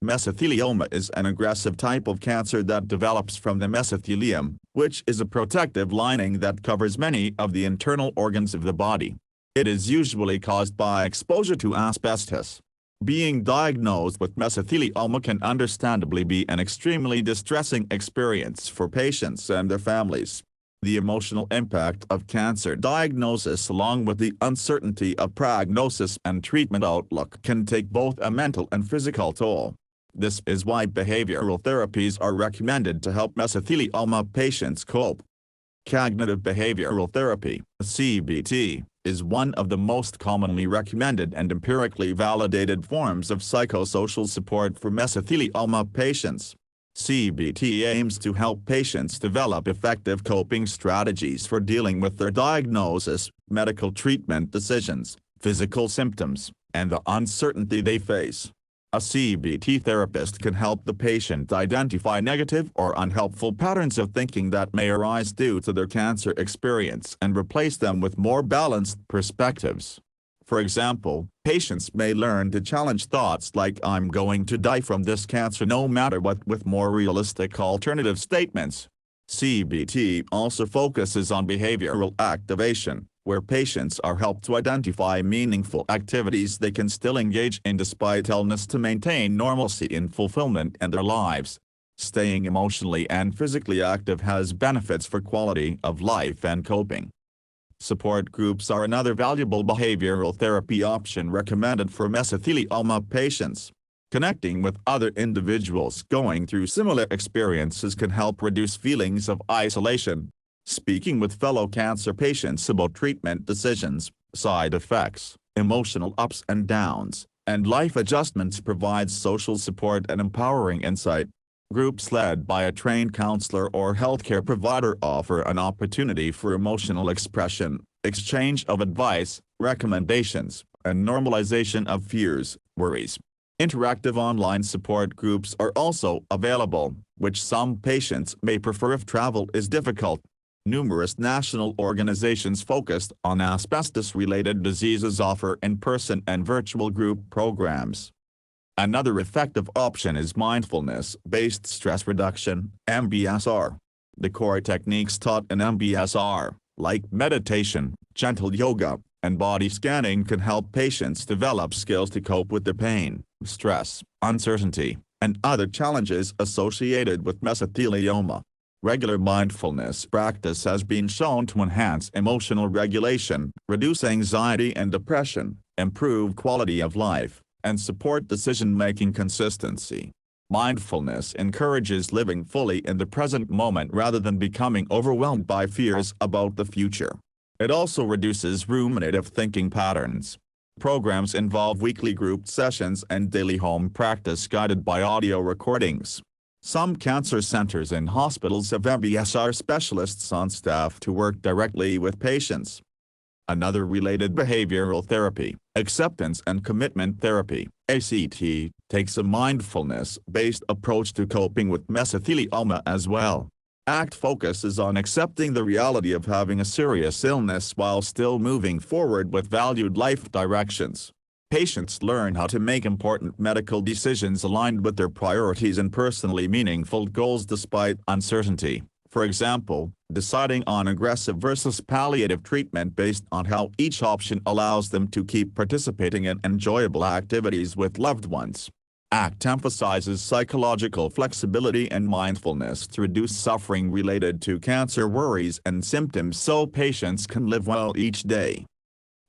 Mesothelioma is an aggressive type of cancer that develops from the mesothelium, which is a protective lining that covers many of the internal organs of the body. It is usually caused by exposure to asbestos. Being diagnosed with mesothelioma can understandably be an extremely distressing experience for patients and their families. The emotional impact of cancer diagnosis along with the uncertainty of prognosis and treatment outlook can take both a mental and physical toll. This is why behavioral therapies are recommended to help mesothelioma patients cope. Cognitive behavioral therapy, CBT, is one of the most commonly recommended and empirically validated forms of psychosocial support for mesothelioma patients. CBT aims to help patients develop effective coping strategies for dealing with their diagnosis, medical treatment decisions, physical symptoms, and the uncertainty they face. A CBT therapist can help the patient identify negative or unhelpful patterns of thinking that may arise due to their cancer experience and replace them with more balanced perspectives. For example, patients may learn to challenge thoughts like "I'm going to die from this cancer no matter what" with more realistic alternative statements. CBT also focuses on behavioral activation, where patients are helped to identify meaningful activities they can still engage in despite illness to maintain normalcy and fulfillment in their lives. Staying emotionally and physically active has benefits for quality of life and coping. Support groups are another valuable behavioral therapy option recommended for mesothelioma patients. Connecting with other individuals going through similar experiences can help reduce feelings of isolation. Speaking with fellow cancer patients about treatment decisions, side effects, emotional ups and downs, and life adjustments provides social support and empowering insight. Groups led by a trained counselor or healthcare provider offer an opportunity for emotional expression, exchange of advice, recommendations, and normalization of fears, worries. Interactive online support groups are also available, which some patients may prefer if travel is difficult. Numerous national organizations focused on asbestos-related diseases offer in-person and virtual group programs. Another effective option is mindfulness-based stress reduction, MBSR. The core techniques taught in MBSR, like meditation, gentle yoga, and body scanning, can help patients develop skills to cope with the pain, stress, uncertainty, and other challenges associated with mesothelioma. Regular mindfulness practice has been shown to enhance emotional regulation, reduce anxiety and depression, improve quality of life, and support decision-making consistency. Mindfulness encourages living fully in the present moment rather than becoming overwhelmed by fears about the future. It also reduces ruminative thinking patterns. Programs involve weekly group sessions and daily home practice guided by audio recordings. Some cancer centers and hospitals have MBSR specialists on staff to work directly with patients. Another related behavioral therapy, acceptance and commitment therapy, ACT, takes a mindfulness-based approach to coping with mesothelioma as well. ACT focuses on accepting the reality of having a serious illness while still moving forward with valued life directions. Patients learn how to make important medical decisions aligned with their priorities and personally meaningful goals despite uncertainty. For example, deciding on aggressive versus palliative treatment based on how each option allows them to keep participating in enjoyable activities with loved ones. ACT emphasizes psychological flexibility and mindfulness to reduce suffering related to cancer worries and symptoms so patients can live well each day.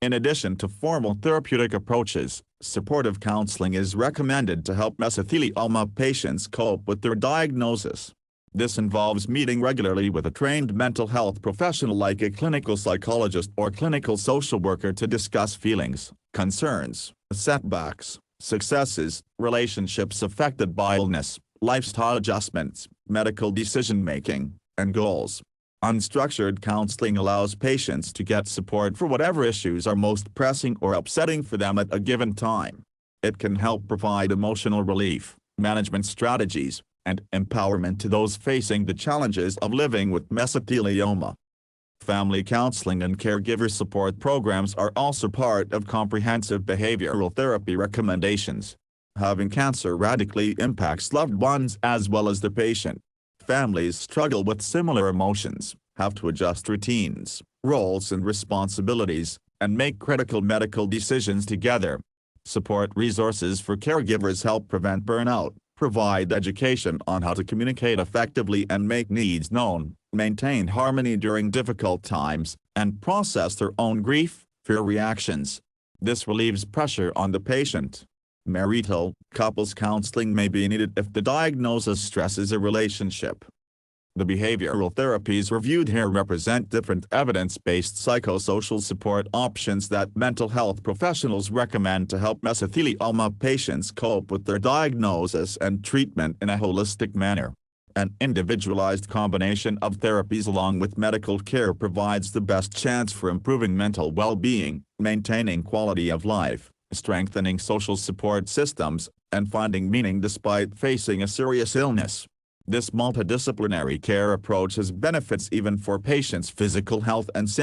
In addition to formal therapeutic approaches, supportive counseling is recommended to help mesothelioma patients cope with their diagnosis. This involves meeting regularly with a trained mental health professional like a clinical psychologist or clinical social worker to discuss feelings, concerns, setbacks, successes, relationships affected by illness, lifestyle adjustments, medical decision-making, and goals. Unstructured counseling allows patients to get support for whatever issues are most pressing or upsetting for them at a given time. It can help provide emotional relief, management strategies, and empowerment to those facing the challenges of living with mesothelioma. Family counseling and caregiver support programs are also part of comprehensive behavioral therapy recommendations. Having cancer radically impacts loved ones as well as the patient. Families struggle with similar emotions, have to adjust routines, roles and responsibilities, and make critical medical decisions together. Support resources for caregivers help prevent burnout, provide education on how to communicate effectively and make needs known, maintain harmony during difficult times, and process their own grief, fear reactions. This relieves pressure on the patient. Marital, couples counseling may be needed if the diagnosis stresses a relationship. The behavioral therapies reviewed here represent different evidence-based psychosocial support options that mental health professionals recommend to help mesothelioma patients cope with their diagnosis and treatment in a holistic manner. An individualized combination of therapies along with medical care provides the best chance for improving mental well-being, maintaining quality of life, strengthening social support systems, and finding meaning despite facing a serious illness. This multidisciplinary care approach has benefits even for patients' physical health and symptoms.